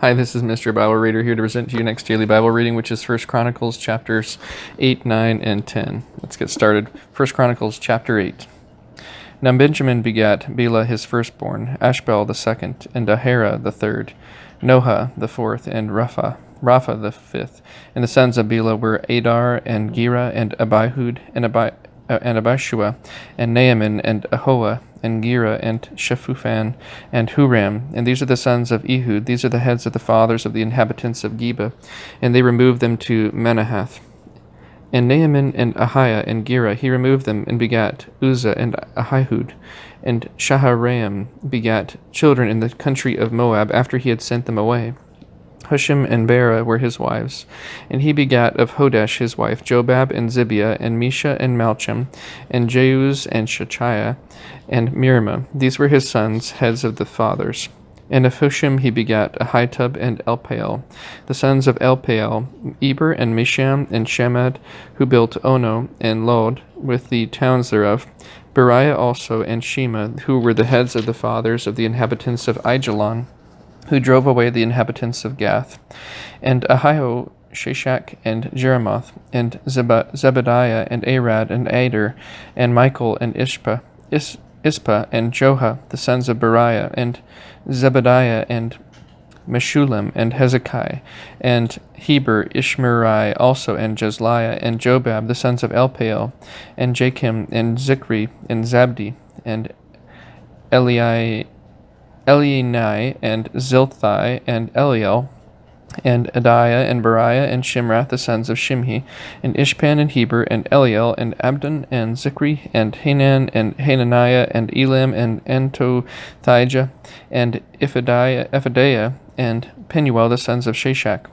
Hi, this is Mr. Bible Reader here to present to you next daily Bible reading, which is 1 Chronicles chapters 8, 9, and 10. Let's get started. 1 Chronicles chapter 8. Now Benjamin begat Bela his firstborn, Ashbel the second, and Ahara the third, Noha the fourth, and Rapha the fifth. And the sons of Bela were Adar, and Gera, and Abihud, and Abishua, and Naaman, and Ahoah, and Gera, and Shephupan, and Huram. And these are the sons of Ehud. These are the heads of the fathers of the inhabitants of Geba. And they removed them to Manahath. And Naaman, and Ahiah, and Gera, he removed them, and begat Uzzah, and Ahihud. And Shaharaim begat children in the country of Moab, after he had sent them away. Hushim and Bera were his wives, and he begat of Hodesh his wife Jobab and Zibiah and Mesha and Malcham and Jeuz and Shechiah and Mirma. These were his sons, heads of the fathers. And of Hushim he begat Ahitub and Elpaal. The sons of Elpaal, Eber and Misham and Shemad, who built Ono and Lod with the towns thereof. Beriah also and Shema, who were the heads of the fathers of the inhabitants of Aijalon, who drove away the inhabitants of Gath, and Ahio, Shashak, and Jeremoth, and Zebediah, and Arad, and Ader, and Michael, and Ispa, and Joha, the sons of Beriah, and Zebediah, and Meshulam, and Hezekiah, and Heber, Ishmerai also, and Jezliah, and Jobab, the sons of Elpaal, and Jachim, and Zikri, and Zabdi, and Elienai, and Zilthai, and Eliel, and Adiah, and Beriah, and Shimrath, the sons of Shimhi, and Ishpan, and Heber, and Eliel, and Abdon, and Zikri, and Hanan, and Hananiah, and Elam, and Antothijah, and Ephidiah, and Penuel, the sons of Shashak,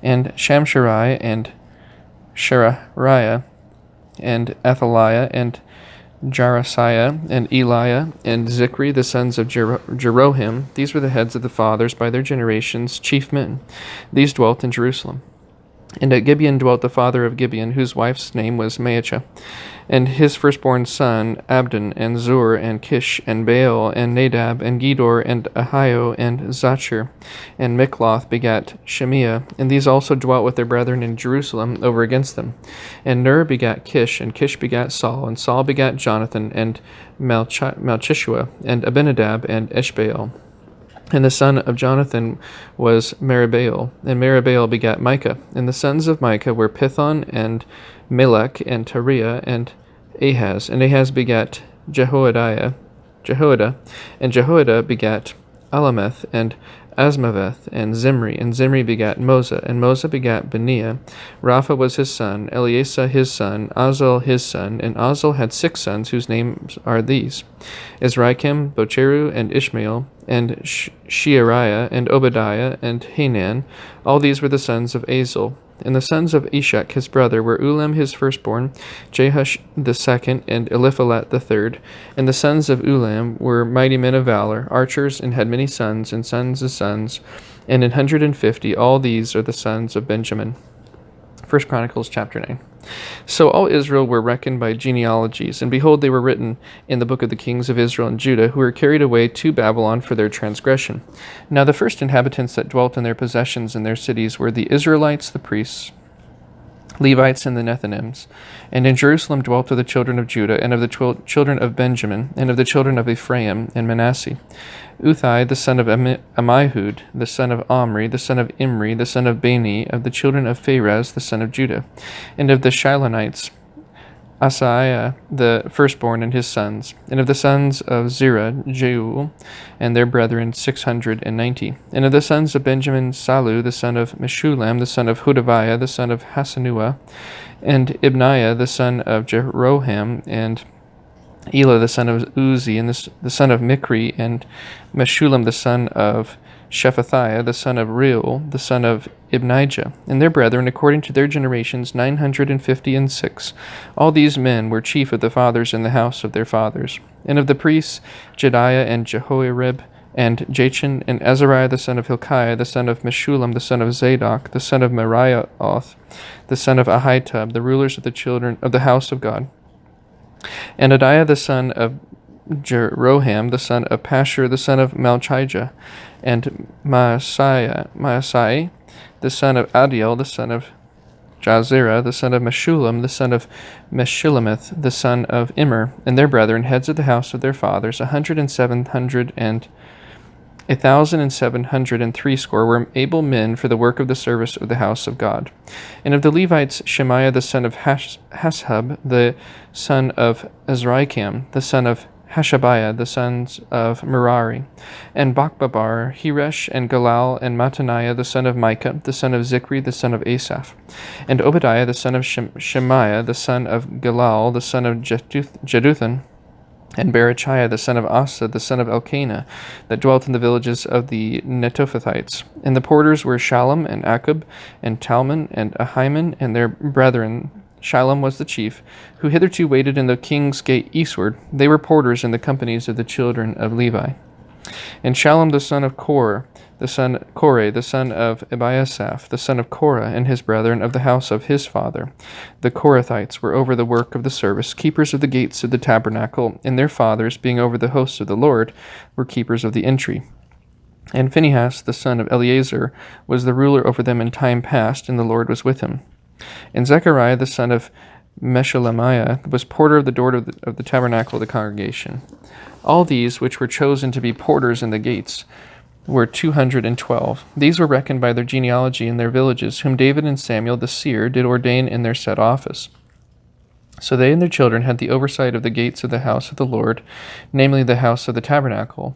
and Shamsherai, and Sherariah, and Athaliah, and Jarasiah, and Eliah, and Zikri, the sons of Jeroham. These were the heads of the fathers by their generations, chief men. These dwelt in Jerusalem. And at Gibeon dwelt the father of Gibeon, whose wife's name was Maachah, and his firstborn son Abdon, and Zur, and Kish, and Baal, and Nadab, and Gedor, and Ahio, and Zachir, and Mikloth begat Shemiah. And these also dwelt with their brethren in Jerusalem over against them. And Ner begat Kish, and Kish begat Saul, and Saul begat Jonathan, and Malchishua, and Abinadab, and Eshbaal. And the son of Jonathan was Meribaal, and Meribaal begat Micah. And the sons of Micah were Pithon, and Melech, and Tariah, and Ahaz. And Ahaz begat Jehoiada, and Jehoiada begat Alameth, and Asmaveth, and Zimri begat Moza, and Moza begat Beniah. Rapha was his son, Eleasa his son, Azel his son, and Azel had 6 sons, whose names are these: Ezraikim, Bocheru, and Ishmael, and Sheariah, and Obadiah, and Hanan. All these were the sons of Azel. And the sons of Ishak his brother were Ulam his firstborn, Jehush the second, and Eliphalet the third. And the sons of Ulam were mighty men of valor, archers, and had many sons, and sons of sons, and 150. All these are the sons of Benjamin. 1 Chronicles chapter 9. So all Israel were reckoned by genealogies, and behold, they were written in the book of the kings of Israel and Judah, who were carried away to Babylon for their transgression. Now the first inhabitants that dwelt in their possessions in their cities were the Israelites, the priests, Levites, and the Nethinims. And in Jerusalem dwelt of the children of Judah, and of the children of Benjamin, and of the children of Ephraim and Manasseh, Uthai the son of Ammihud, the son of Omri, the son of Imri, the son of Bani, of the children of Pharez, the son of Judah, and of the Shilonites, Asaiah the firstborn and his sons, and of the sons of Zerah, Jeuel, and their brethren 690. And of the sons of Benjamin, Salu the son of Meshulam, the son of Hodaviah, the son of Hasanua, and Ibniah the son of Jeroham, and Elah the son of Uzi, and the son of Mikri, and Meshulam the son of Shephathiah, the son of Reuel, the son of Ibnijah, and their brethren, according to their generations, 956. All these men were chief of the fathers in the house of their fathers. And of the priests, Jediah, and Jehoiarib, and Jachin, and Azariah the son of Hilkiah, the son of Meshulam, the son of Zadok, the son of Merioth, the son of Ahitub, the rulers of the children of the house of God. And Adiah the son of Jeroham, the son of Pashur, the son of Malchijah, and Maasai, the son of Adiel, the son of Jazera, the son of Meshullam, the son of Meshillemith, the son of Immer, and their brethren, heads of the house of their fathers, 1,703 were able men for the work of the service of the house of God. And of the Levites, Shemaiah the son of Hashub, the son of Azrikam, the son of Hashabiah, the sons of Merari, and Bakbabar, Heresh, and Galal, and Mattaniah, the son of Micah, the son of Zikri, the son of Asaph, and Obadiah, the son of Shemaiah, the son of Galal, the son of Jeduthun, and Berechiah, the son of Asa, the son of Elkanah, that dwelt in the villages of the Netophathites. And the porters were Shallum, and Akub, and Talmon, and Ahiman, and their brethren. Shallum was the chief, who hitherto waited in the king's gate eastward. They were porters in the companies of the children of Levi. And Shallum the son of Korah, the son of Ebiasaph, the son of Korah, and his brethren of the house of his father, the Korathites, were over the work of the service, keepers of the gates of the tabernacle, and their fathers, being over the hosts of the Lord, were keepers of the entry. And Phinehas, the son of Eleazar, was the ruler over them in time past, and the Lord was with him. And Zechariah, the son of Meshelemiah, was porter of the door of the tabernacle of the congregation. All these, which were chosen to be porters in the gates, were 212. These were reckoned by their genealogy in their villages, whom David and Samuel the seer did ordain in their set office. So they and their children had the oversight of the gates of the house of the Lord, namely the house of the tabernacle,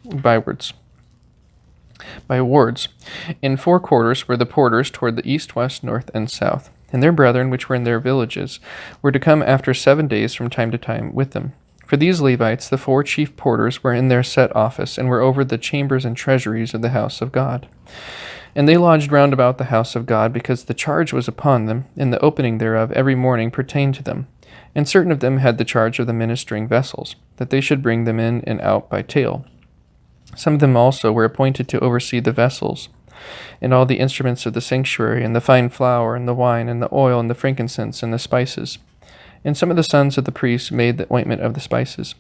by wards. In 4 quarters were the porters toward the east, west, north, and south. And their brethren, which were in their villages, were to come after 7 days from time to time with them. For these Levites, the 4 chief porters, were in their set office, and were over the chambers and treasuries of the house of God. And they lodged round about the house of God, because the charge was upon them, and the opening thereof every morning pertained to them. And certain of them had the charge of the ministering vessels, that they should bring them in and out by tale. Some of them also were appointed to oversee the vessels, and all the instruments of the sanctuary, and the fine flour, and the wine, and the oil, and the frankincense, and the spices. And some of the sons of the priests made the ointment of the spices.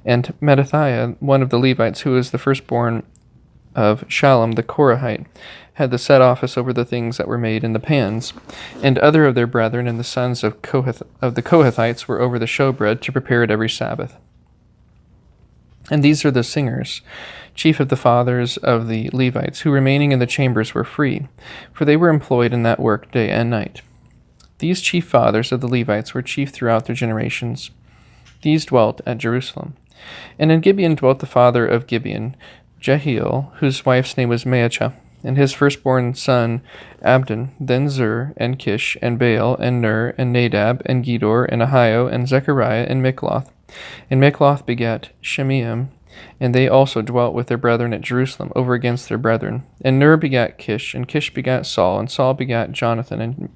And Mattathiah, one of the Levites, who was the firstborn of Shallum the Korahite, had the set office over the things that were made in the pans. And other of their brethren and the sons of the Kohathites were over the showbread to prepare it every Sabbath. And these are the singers, chief of the fathers of the Levites, who remaining in the chambers were free, for they were employed in that work day and night. These chief fathers of the Levites were chief throughout their generations. These dwelt at Jerusalem. And in Gibeon dwelt the father of Gibeon, Jehiel, whose wife's name was Maachah, and his firstborn son Abdon, then Zur, and Kish, and Baal, and Ner, and Nadab, and Gedor, and Ahio, and Zechariah, and Mikloth. And Mikloth begat Shemeam, and they also dwelt with their brethren at Jerusalem, over against their brethren. And Ner begat Kish, and Kish begat Saul, and Saul begat Jonathan, and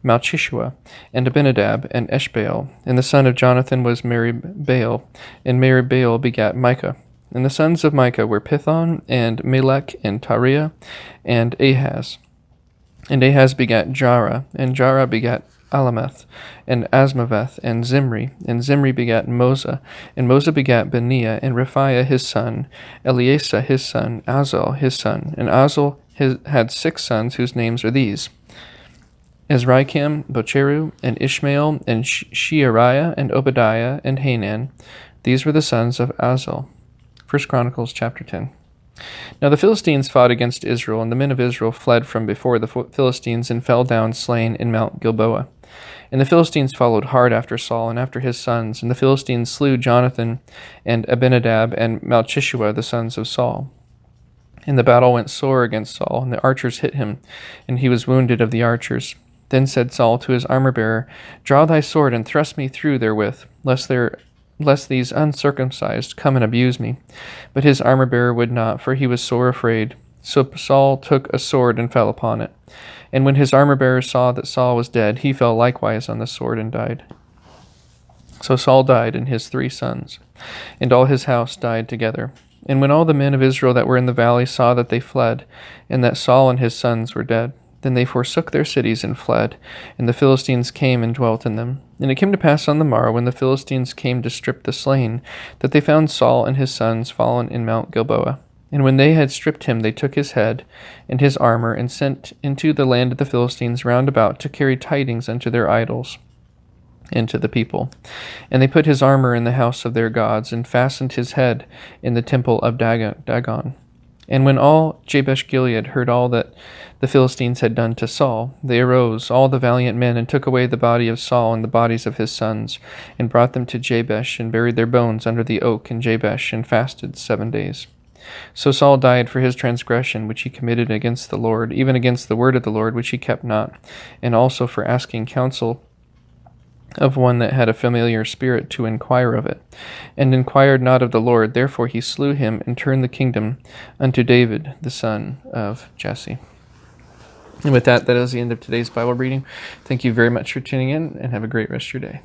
Malchishua, and Abinadab, and Eshbaal. And the son of Jonathan was Merib-Baal, and Merib-Baal begat Micah. And the sons of Micah were Pithon, and Melech, and Tariah, and Ahaz. And Ahaz begat Jarah, and Jarah begat Alameth, and Asmaveth, and Zimri begat Moza, and Moza begat Beniah, and Rephaiah his son, Eleasa his son, Azel his son, and Azel had 6 sons, whose names are these: Azrikam, Bocheru, and Ishmael, and Sheariah, and Obadiah, and Hanan. These were the sons of Azel. 1 Chronicles chapter 10. Now the Philistines fought against Israel, and the men of Israel fled from before the Philistines and fell down slain in Mount Gilboa. And the Philistines followed hard after Saul and after his sons, and the Philistines slew Jonathan and Abinadab and Malchishua, the sons of Saul. And the battle went sore against Saul, and the archers hit him, and he was wounded of the archers. Then said Saul to his armor-bearer, Draw thy sword and thrust me through therewith, lest these uncircumcised come and abuse me. But his armor-bearer would not, for he was sore afraid. So Saul took a sword and fell upon it. And when his armor-bearer saw that Saul was dead, he fell likewise on the sword and died. So Saul died, and his 3 sons, and all his house died together. And when all the men of Israel that were in the valley saw that they fled, and that Saul and his sons were dead, then they forsook their cities and fled, and the Philistines came and dwelt in them. And it came to pass on the morrow, when the Philistines came to strip the slain, that they found Saul and his sons fallen in Mount Gilboa. And when they had stripped him, they took his head and his armor, and sent into the land of the Philistines round about to carry tidings unto their idols and to the people. And they put his armor in the house of their gods, and fastened his head in the temple of Dagon. And when all Jabesh Gilead heard all that the Philistines had done to Saul, they arose, all the valiant men, and took away the body of Saul and the bodies of his sons, and brought them to Jabesh, and buried their bones under the oak in Jabesh, and fasted 7 days. So Saul died for his transgression which he committed against the Lord, even against the word of the Lord which he kept not, and also for asking counsel of one that had a familiar spirit to inquire of it, and inquired not of the Lord. Therefore he slew him, and turned the kingdom unto David the son of Jesse. And with that, that is the end of today's Bible reading. Thank you very much for tuning in, and have a great rest of your day.